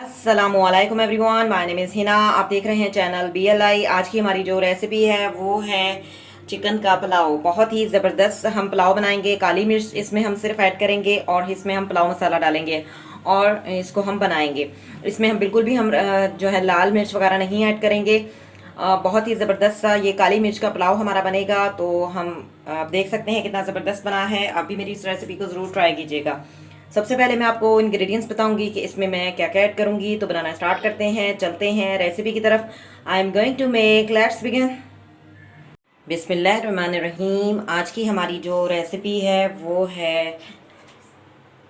अस्सलामुअलैकुम everyone, my name is Hina. आप देख रहे हैं चैनल BLI। आज की हमारी जो रेसिपी है वो है चिकन का पुलाव। बहुत ही ज़बरदस्त हम पुलाव बनाएंगे। काली मिर्च इसमें हम सिर्फ ऐड करेंगे और इसमें हम पुलाव मसाला डालेंगे और इसको हम बनाएंगे। इसमें हम बिल्कुल भी हम जो है लाल मिर्च वगैरह नहीं ऐड करेंगे। बहुत ही ज़बरदस्त सा ये काली मिर्च का पुलाव हमारा बनेगा। तो हम आप देख सकते हैं कितना ज़बरदस्त बना है। आप भी मेरी इस रेसिपी को ज़रूर ट्राई कीजिएगा। सबसे पहले मैं आपको इंग्रेडिएंट्स बताऊंगी कि इसमें मैं क्या क्या ऐड करूंगी। तो बनाना स्टार्ट करते हैं, चलते हैं रेसिपी की तरफ। I am going to make, let's begin. बिस्मिल्लाहिर्रहमानिर्रहीम। आज की हमारी जो रेसिपी है वो है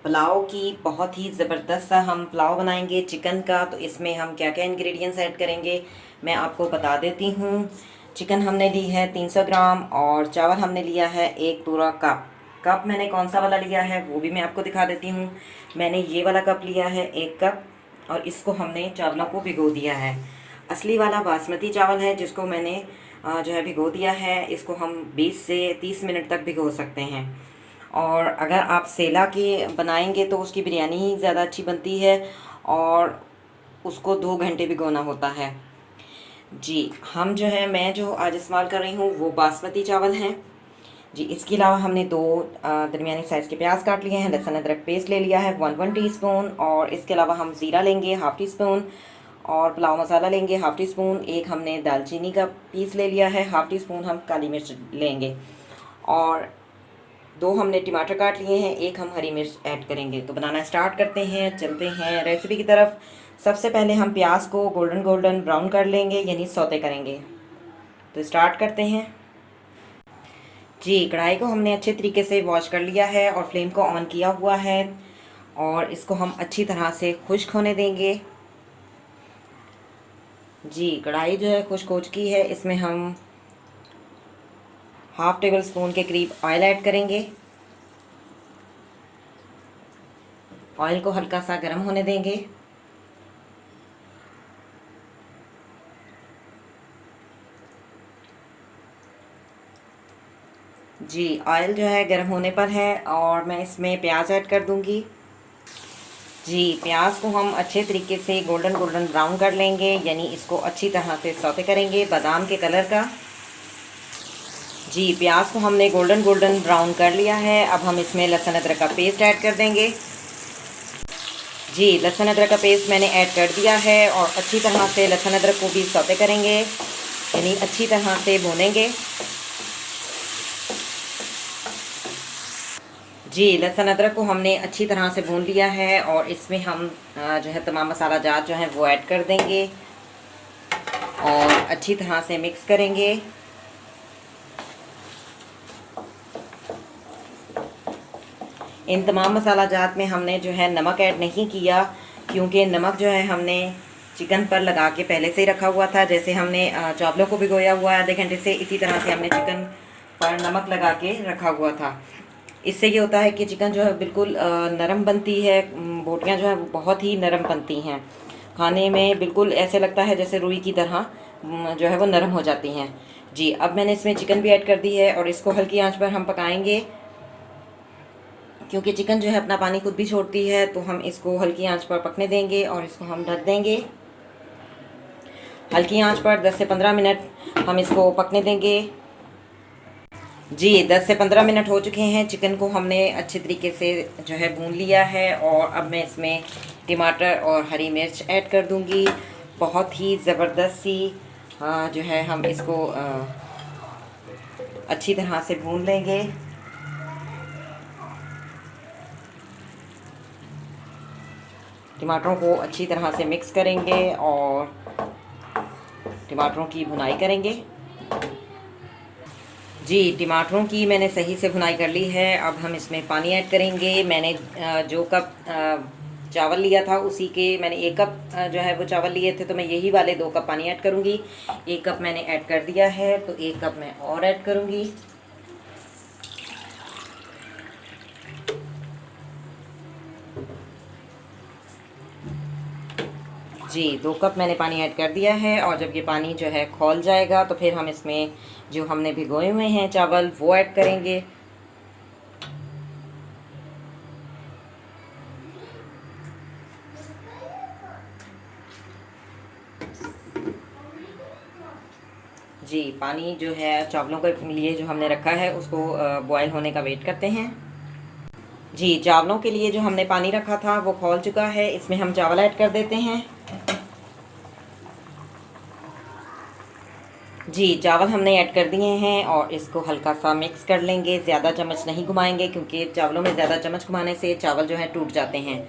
पुलाव की। बहुत ही ज़बरदस्त सा हम पुलाव बनाएंगे चिकन का। तो इसमें हम क्या क्या इंग्रेडिएंट्स ऐड करेंगे मैं आपको बता देती हूँ। चिकन हमने ली है 300 ग्राम और चावल हमने लिया है एक पूरा कप। कप मैंने कौन सा वाला लिया है वो भी मैं आपको दिखा देती हूँ। मैंने ये वाला कप लिया है 1 कप और इसको हमने चावलों को भिगो दिया है। असली वाला बासमती चावल है जिसको मैंने जो है भिगो दिया है। इसको हम 20 से 30 मिनट तक भिगो सकते हैं। और अगर आप सेला के बनाएंगे तो उसकी बिरयानी ही ज़्यादा अच्छी बनती है और उसको 2 घंटे भिगोना होता है। जी, हम जो है मैं जो आज इस्तेमाल कर रही हूँ वो बासमती चावल हैं। जी, इसके अलावा हमने 2 दरमियानी साइज़ के प्याज काट लिए हैं। लहसुन अदरक पेस्ट ले लिया है 1 टीस्पून। और इसके अलावा हम ज़ीरा लेंगे हाफ़ टी स्पून और पुलाव मसाला लेंगे हाफ़ टी स्पून। एक हमने दालचीनी का पीस ले लिया है, हाफ़ टी स्पून हम काली मिर्च लेंगे और 2 हमने टमाटर काट लिए हैं, एक हम हरी मिर्च ऐड करेंगे। तो बनाना स्टार्ट करते हैं, चलते हैं रेसिपी की तरफ। सबसे पहले हम प्याज को गोल्डन गोल्डन ब्राउन कर लेंगे, यानी सौते करेंगे। तो स्टार्ट करते हैं। जी, कढ़ाई को हमने अच्छे तरीके से वॉश कर लिया है और फ्लेम को ऑन किया हुआ है और इसको हम अच्छी तरह से खुश्क होने देंगे। जी, कढ़ाई जो है खुश्क हो चुकी है। इसमें हम हाफ़ टेबल स्पून के करीब ऑयल ऐड करेंगे। ऑयल को हल्का सा गर्म होने देंगे। जी, ऑयल जो है गर्म होने पर है और मैं इसमें प्याज ऐड कर दूंगी। जी, प्याज को हम अच्छे तरीके से गोल्डन गोल्डन ब्राउन कर लेंगे, यानी इसको अच्छी तरह से सौते करेंगे बादाम के कलर का। जी, प्याज को हमने गोल्डन गोल्डन ब्राउन कर लिया है। अब हम इसमें लहसुन अदरक का पेस्ट ऐड कर देंगे। जी, लहसुन अदरक का पेस्ट मैंने ऐड कर दिया है और अच्छी तरह से लहसुन अदरक को भी सौते करेंगे, यानी अच्छी तरह से भूनेंगे। जी, लहसुन अदरक को हमने अच्छी तरह से भून लिया है और इसमें हम जो है तमाम मसाला जात जो हैं वो ऐड कर देंगे और अच्छी तरह से मिक्स करेंगे। इन तमाम मसाला जात में हमने जो है नमक ऐड नहीं किया, क्योंकि नमक जो है हमने चिकन पर लगा के पहले से ही रखा हुआ था। जैसे हमने चावलों को भिगोया हुआ है आधे घंटे से, इसी तरह से हमने चिकन पर नमक लगा के रखा हुआ था। इससे ये होता है कि चिकन जो है बिल्कुल नरम बनती है। बोटियाँ जो है वो बहुत ही नरम बनती हैं, खाने में बिल्कुल ऐसे लगता है जैसे रुई की तरह जो है वो नरम हो जाती हैं। जी, अब मैंने इसमें चिकन भी ऐड कर दी है और इसको हल्की आंच पर हम पकाएंगे, क्योंकि चिकन जो है अपना पानी खुद भी छोड़ती है। तो हम इसको हल्की आंच पर पकने देंगे और इसको हम ढक देंगे। हल्की आंच पर 10 से 15 मिनट हम इसको पकने देंगे। जी, 10 से 15 मिनट हो चुके हैं। चिकन को हमने अच्छे तरीके से जो है भून लिया है और अब मैं इसमें टमाटर और हरी मिर्च ऐड कर दूंगी। बहुत ही ज़बरदस्त सी जो है हम इसको अच्छी तरह से भून लेंगे। टमाटरों को अच्छी तरह से मिक्स करेंगे और टमाटरों की भुनाई करेंगे। जी, टमाटरों की मैंने सही से भुनाई कर ली है। अब हम इसमें पानी ऐड करेंगे। मैंने जो कप चावल लिया था उसी के मैंने 1 कप जो है वो चावल लिए थे, तो मैं यही वाले 2 कप पानी ऐड करूँगी। 1 कप मैंने ऐड कर दिया है, तो 1 कप मैं और ऐड करूँगी। जी, 2 कप मैंने पानी ऐड कर दिया है और जब ये पानी जो है खौल जाएगा तो फिर हम इसमें जो हमने भिगोए हुए हैं चावल वो ऐड करेंगे। जी पानी जो है चावलों के लिए जो हमने रखा है उसको बॉयल होने का वेट करते हैं। जी चावलों के लिए जो हमने पानी रखा था वो खौल चुका है, इसमें हम चावल ऐड कर देते हैं। जी चावल हमने ऐड कर दिए हैं और इसको हल्का सा मिक्स कर लेंगे। ज़्यादा चम्मच नहीं घुमाएंगे क्योंकि चावलों में ज़्यादा चम्मच घुमाने से चावल जो है टूट जाते हैं।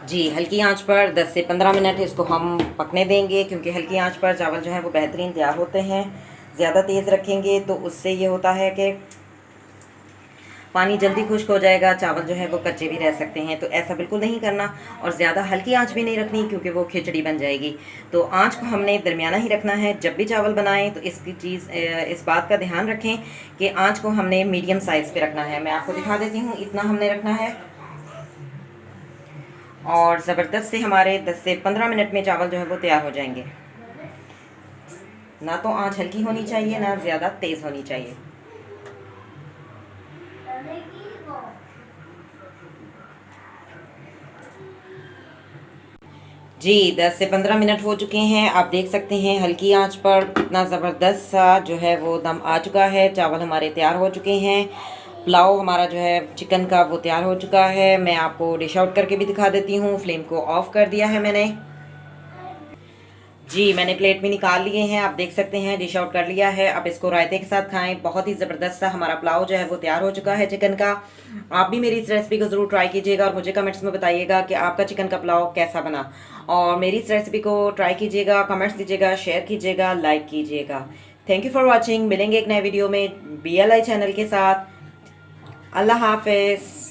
जी हल्की आंच पर 10 से 15 मिनट इसको हम पकने देंगे, क्योंकि हल्की आंच पर चावल जो है वो बेहतरीन तैयार होते हैं। ज़्यादा तेज़ रखेंगे तो उससे ये होता है कि पानी जल्दी खुश्क हो जाएगा, चावल जो है वो कच्चे भी रह सकते हैं। तो ऐसा बिल्कुल नहीं करना, और ज़्यादा हल्की आंच भी नहीं रखनी क्योंकि वो खिचड़ी बन जाएगी। तो आंच को हमने दरमियाना ही रखना है। जब भी चावल बनाएं तो इस बात का ध्यान रखें कि आंच को हमने मीडियम साइज़ पे रखना है। मैं आपको दिखा देती हूँ, इतना हमने रखना है। और ज़बरदस्त से हमारे 10 से 15 मिनट में चावल जो है वो तैयार हो जाएंगे। ना तो आंच हल्की होनी चाहिए, ना ज़्यादा तेज़ होनी चाहिए। जी 10 से 15 मिनट हो चुके हैं। आप देख सकते हैं हल्की आंच पर कितना ज़बरदस्त सा जो है वो दम आ चुका है। चावल हमारे तैयार हो चुके हैं। पुलाव हमारा जो है चिकन का वो तैयार हो चुका है। मैं आपको डिश आउट करके भी दिखा देती हूँ। फ्लेम को ऑफ कर दिया है मैंने। जी मैंने प्लेट में निकाल लिए हैं, आप देख सकते हैं डिश आउट कर लिया है। अब इसको रायते के साथ खाएं। बहुत ही ज़बरदस्त सा हमारा पुलाव जो है वो तैयार हो चुका है चिकन का। आप भी मेरी इस रेसिपी को ज़रूर ट्राई कीजिएगा और मुझे कमेंट्स में बताइएगा कि आपका चिकन का पुलाव कैसा बना। और मेरी इस रेसिपी को ट्राई कीजिएगा, कमेंट्स दीजिएगा, शेयर कीजिएगा, लाइक कीजिएगा। Thank you for watching. मिलेंगे एक नए वीडियो में BLI चैनल के साथ। अल्लाह हाफिज़।